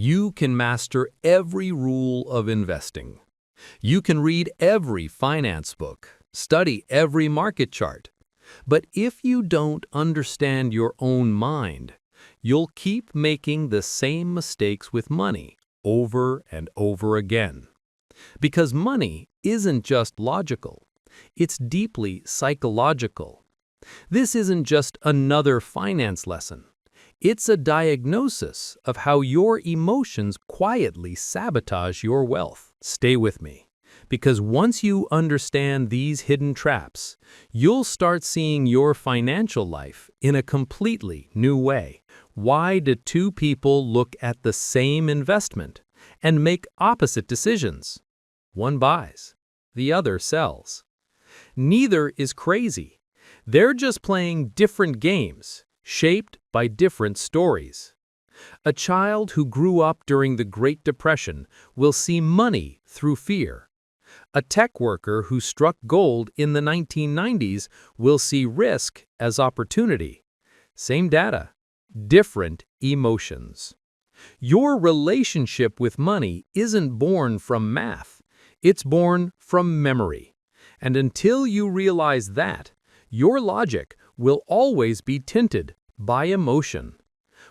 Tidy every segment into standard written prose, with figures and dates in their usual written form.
You can master every rule of investing. You can read every finance book, study every market chart. But if you don't understand your own mind, you'll keep making the same mistakes with money over and over again. Because money isn't just logical, it's deeply psychological. This isn't just another finance lesson. It's a diagnosis of how your emotions quietly sabotage your wealth. Stay with me, because once you understand these hidden traps, you'll start seeing your financial life in a completely new way. Why do two people look at the same investment and make opposite decisions? One buys, the other sells. Neither is crazy. They're just playing different games, shaped by different stories. A child who grew up during the Great Depression will see money through fear. A tech worker who struck gold in the 1990s will see risk as opportunity. Same data, different emotions. Your relationship with money isn't born from math. It's born from memory. And until you realize that, your logic will always be tinted by emotion.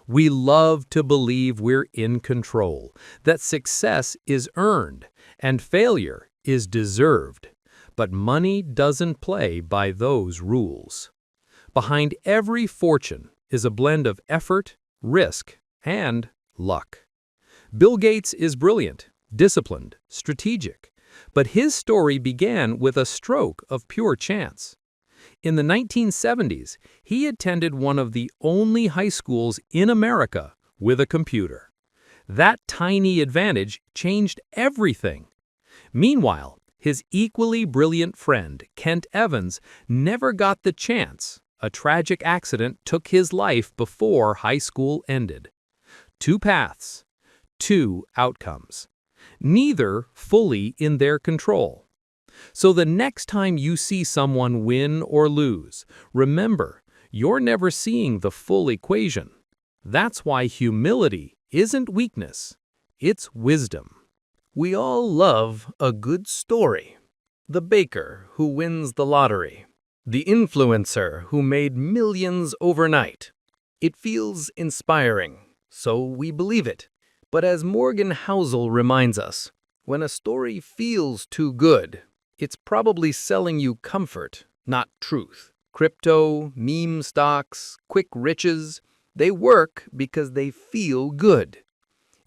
We love to believe we're in control, that success is earned and failure is deserved. But money doesn't play by those rules. Behind every fortune is a blend of effort, risk, and luck. Bill Gates is brilliant, disciplined, strategic, but his story began with a stroke of pure chance. In the 1970s, he attended one of the only high schools in America with a computer. That tiny advantage changed everything. Meanwhile, his equally brilliant friend, Kent Evans, never got the chance. A tragic accident took his life before high school ended. Two paths, two outcomes, neither fully in their control. So the next time you see someone win or lose, remember, you're never seeing the full equation. That's why humility isn't weakness, it's wisdom. We all love a good story. The baker who wins the lottery. The influencer who made millions overnight. It feels inspiring, so we believe it. But as Morgan Housel reminds us, when a story feels too good, it's probably selling you comfort, not truth. Crypto, meme stocks, quick riches, they work because they feel good.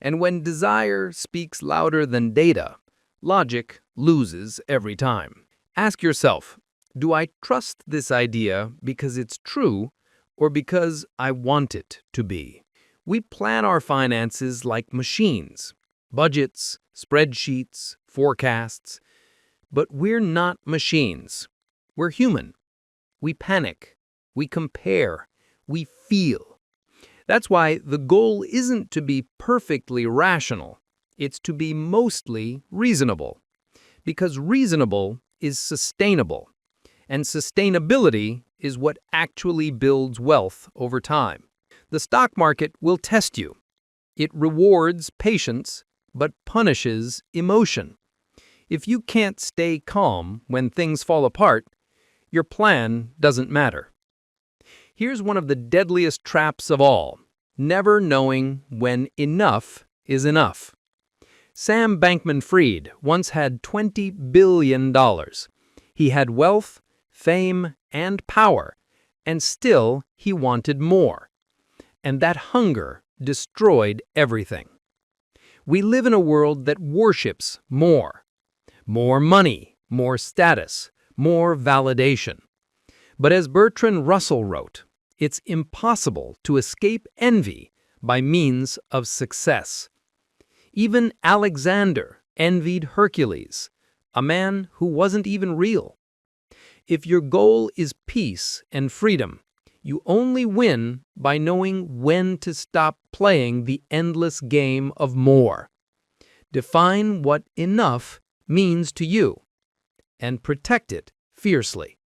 And when desire speaks louder than data, logic loses every time. Ask yourself, do I trust this idea because it's true or because I want it to be? We plan our finances like machines, budgets, spreadsheets, forecasts. But we're not machines. We're human. We panic. We compare. We feel. That's why the goal isn't to be perfectly rational. It's to be mostly reasonable. Because reasonable is sustainable. And sustainability is what actually builds wealth over time. The stock market will test you. It rewards patience, but punishes emotion. If you can't stay calm when things fall apart, your plan doesn't matter. Here's one of the deadliest traps of all, never knowing when enough is enough. Sam Bankman-Fried once had $20 billion. He had wealth, fame, and power, and still he wanted more. And that hunger destroyed everything. We live in a world that worships more. More money, more status, more validation. But as Bertrand Russell wrote, it's impossible to escape envy by means of success. Even Alexander envied Hercules, a man who wasn't even real. If your goal is peace and freedom, you only win by knowing when to stop playing the endless game of more. Define what enough means to you, and protect it fiercely.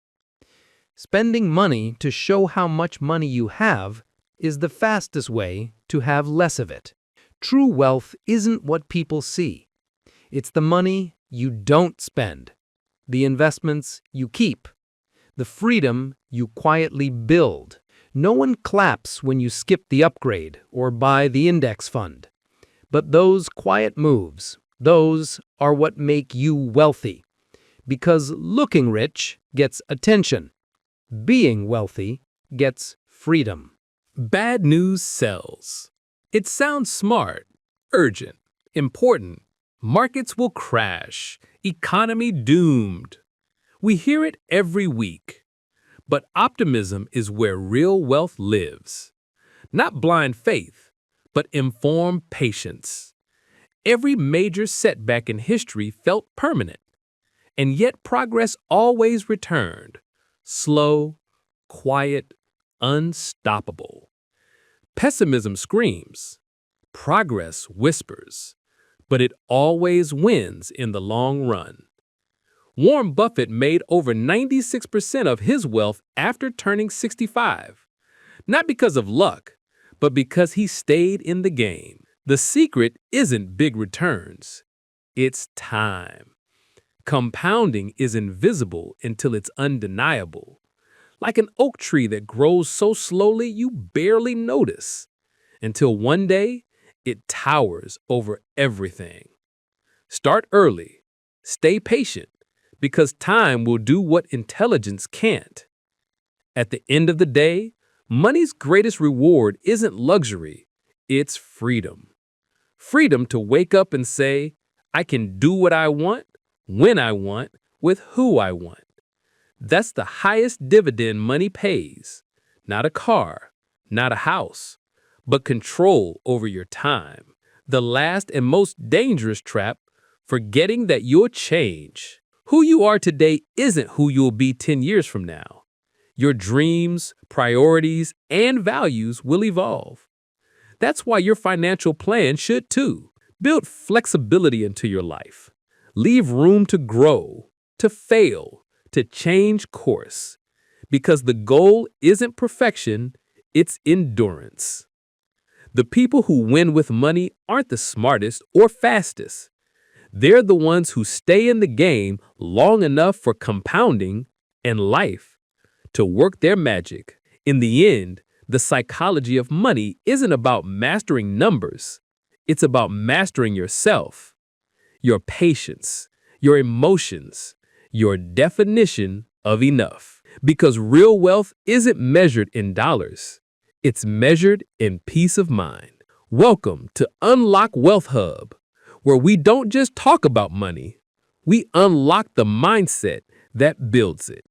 Spending money to show how much money you have is the fastest way to have less of it. True wealth isn't what people see. It's the money you don't spend, the investments you keep, the freedom you quietly build. No one claps when you skip the upgrade or buy the index fund. But those quiet moves, those are what make you wealthy. Because looking rich gets attention. Being wealthy gets freedom. Bad news sells. It sounds smart, urgent, important. Markets will crash. Economy doomed. We hear it every week. But optimism is where real wealth lives. Not blind faith, but informed patience. Every major setback in history felt permanent, and yet progress always returned. Slow, quiet, unstoppable. Pessimism screams. Progress whispers. But it always wins in the long run. Warren Buffett made over 96% of his wealth after turning 65. Not because of luck, but because he stayed in the game. The secret isn't big returns. It's time. Compounding is invisible until it's undeniable. Like an oak tree that grows so slowly you barely notice. Until one day, it towers over everything. Start early. Stay patient, because time will do what intelligence can't. At the end of the day, money's greatest reward isn't luxury, it's freedom. Freedom to wake up and say, I can do what I want, when I want, with who I want. That's the highest dividend money pays. Not a car, not a house, but control over your time. The last and most dangerous trap, forgetting that you'll change. Who you are today isn't who you'll be 10 years from now. Your dreams, priorities, and values will evolve. That's why your financial plan should too. Build flexibility into your life. Leave room to grow, to fail, to change course. Because the goal isn't perfection, it's endurance. The people who win with money aren't the smartest or fastest. They're the ones who stay in the game long enough for compounding and life to work their magic. In the end, the psychology of money isn't about mastering numbers. It's about mastering yourself, your patience, your emotions, your definition of enough. Because real wealth isn't measured in dollars. It's measured in peace of mind. Welcome to Unlock Wealth Hub, where we don't just talk about money, we unlock the mindset that builds it.